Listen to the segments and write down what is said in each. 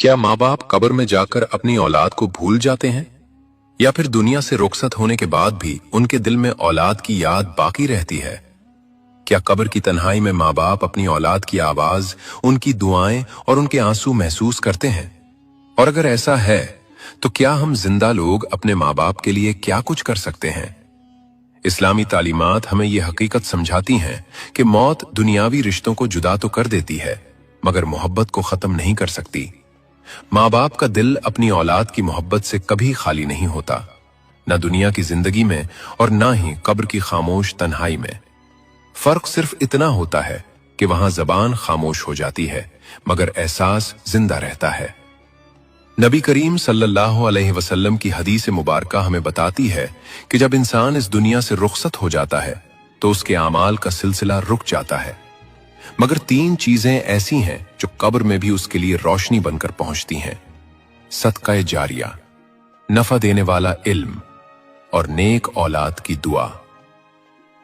क्या माँ बाप कब्र में जाकर अपनी औलाद को भूल जाते हैं, या फिर दुनिया से रुखसत होने के बाद भी उनके दिल में औलाद की याद बाकी रहती है? क्या कब्र की तन्हाई में माँ बाप अपनी औलाद की आवाज, उनकी दुआएं और उनके आंसू महसूस करते हैं? और अगर ऐसा है तो क्या हम जिंदा लोग अपने माँ बाप के लिए क्या कुछ कर सकते हैं? इस्लामी तालीमात हमें यह हकीकत समझाती हैं कि मौत दुनियावी रिश्तों को जुदा तो कर देती है, मगर मोहब्बत को खत्म नहीं कर सकती। माँ बाप का दिल अपनी औलाद की मोहब्बत से कभी खाली नहीं होता, न दुनिया की जिंदगी में और न ही कब्र की खामोश तन्हाई में। फर्क सिर्फ इतना होता है कि वहां जबान खामोश हो जाती है, मगर एहसास जिंदा रहता है। नबी करीम सल्लल्लाहु अलैहि वसल्लम की हदीस मुबारका हमें बताती है कि जब इंसान इस दुनिया से रुखसत हो जाता है तो उसके आमाल का सिलसिला रुक जाता है, मगर तीन चीजें ऐसी हैं जो कब्र में भी उसके लिए रोशनी बनकर पहुंचती हैं: सदका जारिया, नफा देने वाला इल्म और नेक औलाद की दुआ।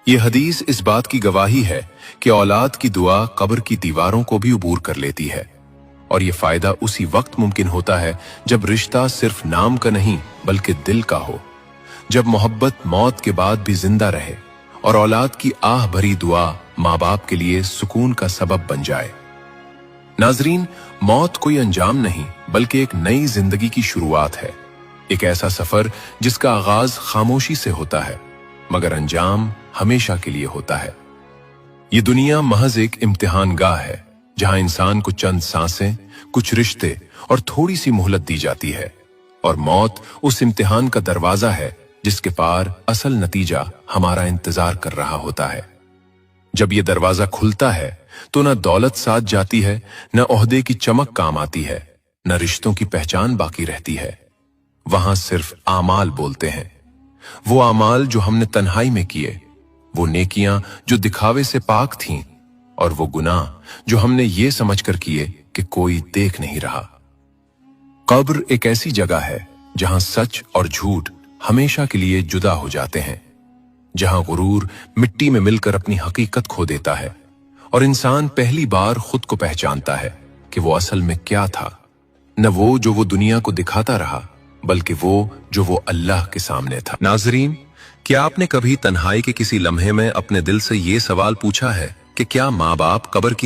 यह हदीस इस बात की गवाही है कि औलाद की दुआ कब्र की दीवारों को भी उबूर कर लेती है, और यह फायदा उसी वक्त मुमकिन होता है जब रिश्ता सिर्फ नाम का नहीं बल्कि दिल का हो, जब मोहब्बत मौत के बाद भी जिंदा रहे और औलाद की आह भरी दुआ माँ बाप के लिए सुकून का सबब बन जाए। नाजरीन, मौत कोई अंजाम नहीं बल्कि एक नई जिंदगी की शुरुआत है, एक ऐसा सफर जिसका आगाज खामोशी से होता है मगर अंजाम हमेशा के लिए होता है। ये दुनिया महज एक इम्तिहान गाह है जहां इंसान को चंद सांसें, कुछ रिश्ते और थोड़ी सी मोहलत दी जाती है, और मौत उस इम्तिहान का दरवाजा है जिसके पार असल नतीजा हमारा इंतजार कर रहा होता है। जब ये दरवाजा खुलता है तो न दौलत साथ जाती है, न ओहदे की चमक काम आती है, न रिश्तों की पहचान बाकी रहती है। वहां सिर्फ आमाल बोलते हैं, वो आमाल जो हमने तन्हाई में किए, वो नेकियां जो दिखावे से पाक थीं, और वो गुनाह जो हमने ये समझकर किए कि कोई देख नहीं रहा। कब्र एक ऐसी जगह है जहां सच और झूठ हमेशा के लिए जुदा हो जाते हैं, जहां गुरूर मिट्टी में मिलकर अपनी हकीकत खो देता है और इंसान पहली बार खुद को पहचानता है कि वो असल में क्या था। न वो जो वो दुनिया को दिखाता रहा, बल्कि वो जो वो अल्लाह के सामने था। नाजरीन, क्या आपने कभी तन्हाई के किसी लम्हे में अपने दिल से ये सवाल पूछा है कि क्या माँ बाप कब्र की